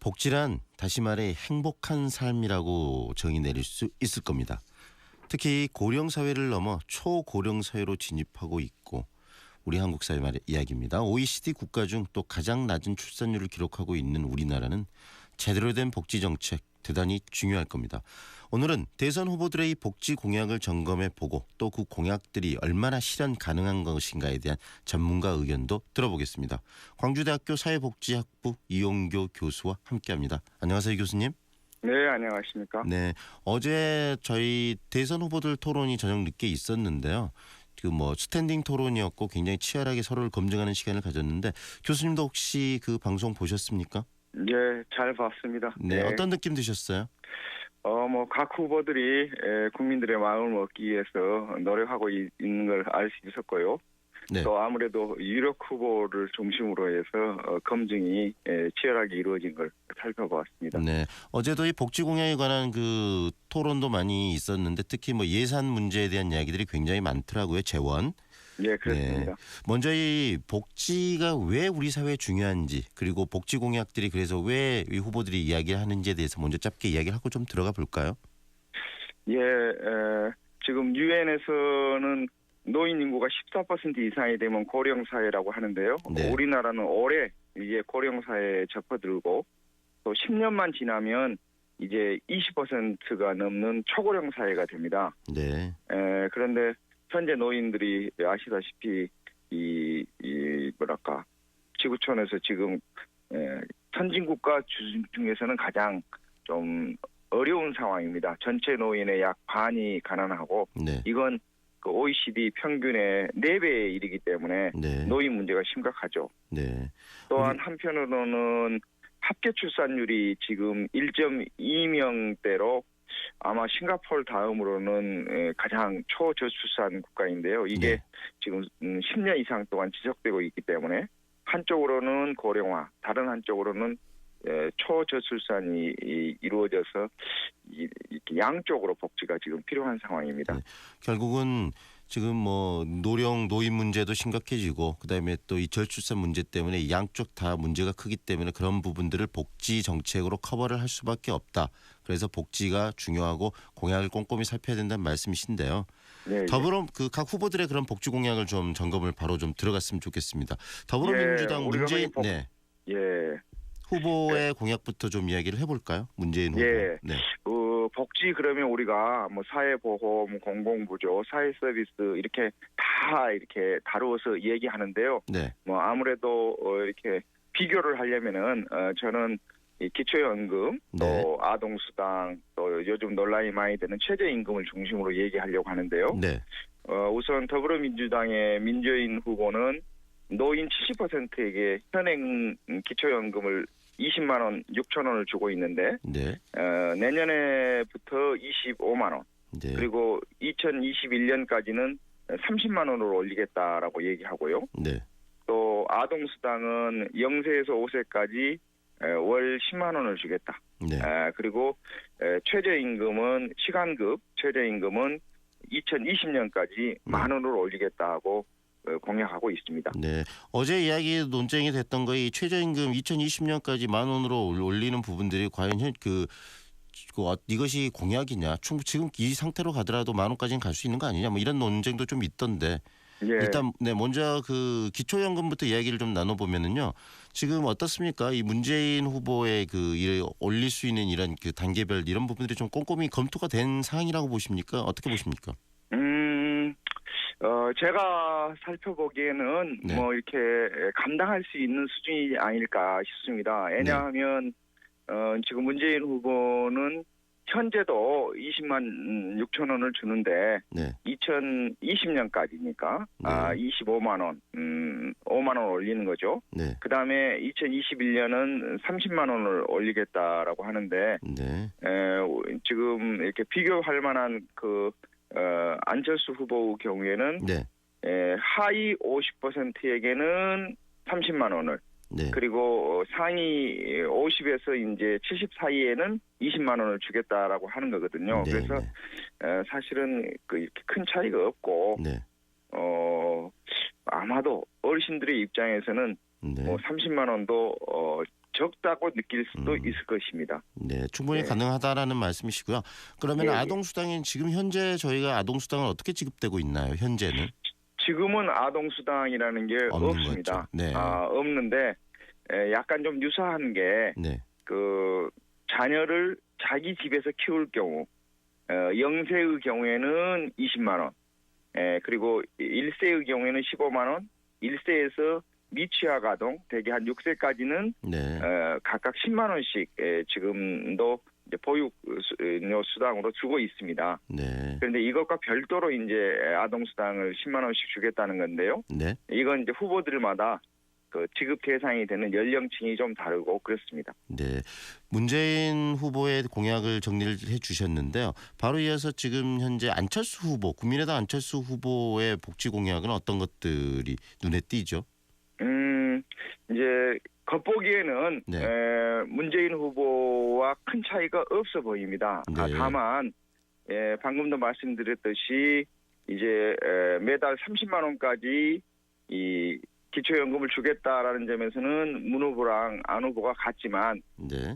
복지란 다시 말해 행복한 삶이라고 정의 내릴 수 있을 겁니다. 특히 고령 사회를 넘어 초고령 사회로 진입하고 있고 우리 한국 사회 말의 이야기입니다. OECD 국가 중 또 가장 낮은 출산율을 기록하고 있는 우리나라는 제대로 된 복지 정책 대단히 중요할 겁니다. 오늘은 대선 후보들의 복지 공약을 점검해 보고 또 그 공약들이 얼마나 실현 가능한 것인가에 대한 전문가 의견도 들어보겠습니다. 광주대학교 사회복지학부 이용교 교수와 함께합니다. 안녕하세요, 교수님. 네, 안녕하십니까. 네, 어제 저희 대선 후보들 토론이 저녁 늦게 있었는데요. 스탠딩 토론이었고 굉장히 치열하게 서로를 검증하는 시간을 가졌는데 교수님도 혹시 그 방송 보셨습니까? 네, 잘 봤습니다. 네, 어떤 느낌 드셨어요? 각 후보들이 국민들의 마음을 얻기 위해서 노력하고 있는 걸 알 수 있었고요. 네. 또 아무래도 유력 후보를 중심으로 해서 검증이 치열하게 이루어진 걸 살펴보았습니다. 네, 어제도 이 복지 공약에 관한 그 토론도 많이 있었는데 특히 예산 문제에 대한 이야기들이 굉장히 많더라고요. 재원. 네, 그렇습니다. 네. 먼저 이 복지가 왜 우리 사회에 중요한지 그리고 복지 공약들이 그래서 왜 이 후보들이 이야기를 하는지에 대해서 먼저 짧게 이야기를 하고 좀 들어가 볼까요? 예, 지금 유엔에서는 노인 인구가 14% 이상이 되면 고령 사회라고 하는데요. 네. 우리나라는 올해 이제 고령 사회에 접어들고 또 10년만 지나면 이제 20%가 넘는 초고령 사회가 됩니다. 네. 그런데 현재 노인들이 아시다시피 지구촌에서 지금 선진국가 중에서는 가장 좀 어려운 상황입니다. 전체 노인의 약 반이 가난하고 네. 이건 그 OECD 평균의 4배에 이르기 때문에 네. 노인 문제가 심각하죠. 네. 또한 한편으로는 합계 출산율이 지금 1.2명대로 아마 싱가포르 다음으로는 가장 초저출산 국가인데요. 이게 네. 지금 10년 이상 동안 지속되고 있기 때문에 한쪽으로는 고령화, 다른 한쪽으로는 초저출산이 이루어져서 양쪽으로 복지가 지금 필요한 상황입니다. 네. 결국은 지금 노인 문제도 심각해지고 그다음에 또 이 저출산 문제 때문에 양쪽 다 문제가 크기 때문에 그런 부분들을 복지 정책으로 커버를 할 수밖에 없다. 그래서 복지가 중요하고 공약을 꼼꼼히 살펴야 된다는 말씀이신데요. 네, 더불어 각 후보들의 그런 복지 공약을 좀 점검을 바로 좀 들어갔으면 좋겠습니다. 더불어민주당 문재인 후보의 공약부터 좀 이야기를 해볼까요? 문재인 후보. 예. 네. 복지 그러면 우리가 사회보험, 공공부조, 사회서비스 이렇게 다 이렇게 다루어서 얘기하는데요. 네. 아무래도 이렇게 비교를 하려면은 저는 이 기초연금, 또 네. 아동수당, 또 요즘 논란이 많이 되는 최저임금을 중심으로 얘기하려고 하는데요. 네. 우선 더불어민주당의 민주인 후보는 노인 70%에게 현행 기초연금을 20만 원, 6천 원을 주고 있는데 네. 내년에부터 25만 원, 네. 그리고 2021년까지는 30만 원으로 올리겠다라고 얘기하고요. 네. 또 아동수당은 0세에서 5세까지 월 10만 원을 주겠다. 네. 그리고 최저임금은 시간급 최저임금은 2020년까지 만 원으로 올리겠다고 공약하고 있습니다. 네. 어제 이야기 논쟁이 됐던 거이 최저임금 2020년까지 만 원으로 올리는 부분들이 과연 이것이 공약이냐? 지금 이 상태로 가더라도 만 원까지는 갈 수 있는 거 아니냐? 이런 논쟁도 좀 있던데. 예. 일단 먼저 그 기초연금부터 이야기를 좀 나눠보면은요. 지금 어떻습니까? 이 문재인 후보의 이를 올릴 수 있는 이런 단계별 이런 부분들이 좀 꼼꼼히 검토가 된 사항이라고 보십니까? 어떻게 보십니까? 제가 살펴보기에는 네. 이렇게 감당할 수 있는 수준이 아닐까 싶습니다. 왜냐하면 지금 문재인 후보는 현재도 20만 6천 원을 주는데 네. 2020년까지니까 네. 25만 원, 5만 원 올리는 거죠. 네. 그다음에 2021년은 30만 원을 올리겠다라고 하는데 네. 지금 이렇게 비교할 만한 안철수 후보 경우에는 네. 하위 50%에게는 30만 원을, 네. 그리고 상위 50에서 이제 70 사이에는 20만 원을 주겠다라고 하는 거거든요. 네. 그래서 네. 사실은 이렇게 큰 차이가 없고 네. 아마도 어르신들의 입장에서는 네. 30만 원도 적다고 느낄 수도 있을 것입니다. 네, 충분히 네. 가능하다라는 말씀이시고요. 그러면 예, 예. 아동수당은 지금 현재 저희가 아동수당은 어떻게 지급되고 있나요? 현재는 지금은 아동수당이라는 게 없는 없습니다. 거죠. 네. 없는데 약간 좀 유사한 게 네, 자녀를 자기 집에서 키울 경우 0세의 경우에는 20만 원, 그리고 1세의 경우에는 15만 원, 1세에서 미취학 아동 대개 한 6세까지는 네, 각각 10만 원씩 지금도 이제 보육료 수당으로 주고 있습니다. 네, 그런데 이것과 별도로 이제 아동수당을 10만 원씩 주겠다는 건데요. 네. 이건 이제 후보들마다 그 지급 대상이 되는 연령층이 좀 다르고 그렇습니다. 네, 문재인 후보의 공약을 정리를 해주셨는데요. 바로 이어서 지금 현재 안철수 후보, 국민의당 안철수 후보의 복지 공약은 어떤 것들이 눈에 띄죠? 이제 겉보기에는 네. 문재인 후보와 큰 차이가 없어 보입니다. 네. 다만 방금도 말씀드렸듯이 이제 매달 30만 원까지 이 기초연금을 주겠다라는 점에서는 문 후보랑 안 후보가 같지만 네,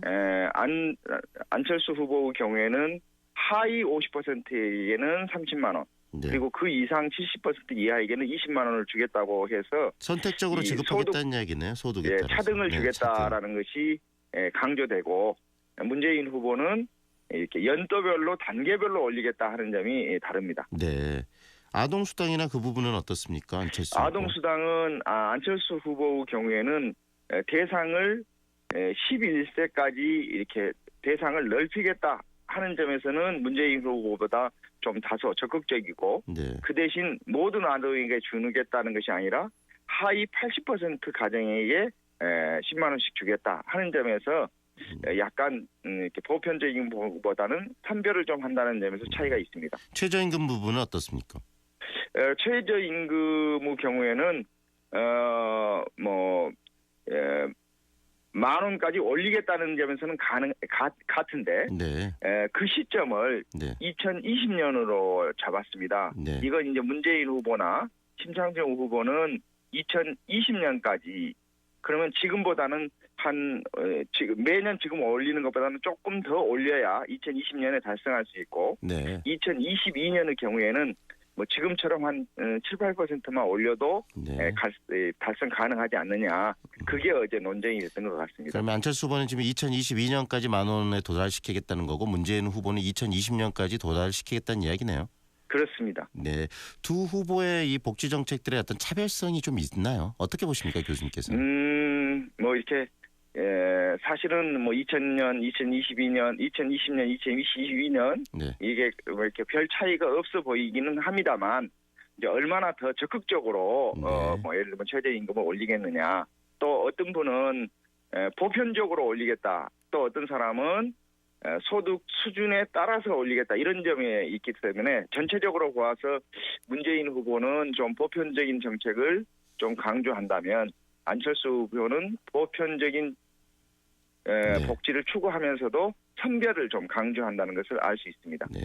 안철수 후보의 경우에는 하위 50%에게는 30만 원, 네. 그리고 그 이상 70% 이하에게는 20만 원을 주겠다고 해서 선택적으로 이 지급하겠다는 이야기네요. 소득에 따라서. 차등을 네, 주겠다라는 것이 강조되고, 문재인 후보는 이렇게 연도별로 단계별로 올리겠다 하는 점이 다릅니다. 네. 아동수당이나 그 부분은 어떻습니까? 안철수 후보. 아동수당은 안철수 후보의 경우에는 대상을 11세까지 이렇게 대상을 넓히겠다 하는 점에서는 문재인 후보보다 좀 다소 적극적이고, 네, 그 대신 모든 아동에게 주겠다는 것이 아니라 하위 80% 가정에게 10만 원씩 주겠다 하는 점에서 약간 이렇게 보편적인 부분보다는 판별을 좀 한다는 점에서 차이가 있습니다. 최저임금 부분은 어떻습니까? 최저임금의 경우에는 만 원까지 올리겠다는 점에서는 같은데 네, 그 시점을 네, 2020년으로 잡았습니다. 네. 이건 이제 문재인 후보나 심상정 후보는 2020년까지, 그러면 지금보다는 지금 매년 지금 올리는 것보다는 조금 더 올려야 2020년에 달성할 수 있고, 네. 2022년의 경우에는 뭐 지금처럼 한 7, 8%만 올려도 네. 달성 가능하지 않느냐. 그게 어제 논쟁이 됐던 것 같습니다. 그러면 안철수 후보는 지금 2022년까지 만 원에 도달시키겠다는 거고 문재인 후보는 2020년까지 도달시키겠다는 이야기네요. 그렇습니다. 네, 두 후보의 이 복지 정책들의 어떤 차별성이 좀 있나요? 어떻게 보십니까, 교수님께서? 뭐 이렇게 사실은 뭐 2000년, 2022년, 2020년, 2022년 네, 이게 뭐 이렇게 별 차이가 없어 보이기는 합니다만, 이제 얼마나 더 적극적으로 네. 뭐 예를 들면 최저임금을 올리겠느냐, 또 어떤 분은 보편적으로 올리겠다, 또 어떤 사람은 소득 수준에 따라서 올리겠다, 이런 점이 있기 때문에 전체적으로 보아서 문재인 후보는 좀 보편적인 정책을 좀 강조한다면 안철수 후보는 보편적인 네. 복지를 추구하면서도 선별을 좀 강조한다는 것을 알 수 있습니다. 네.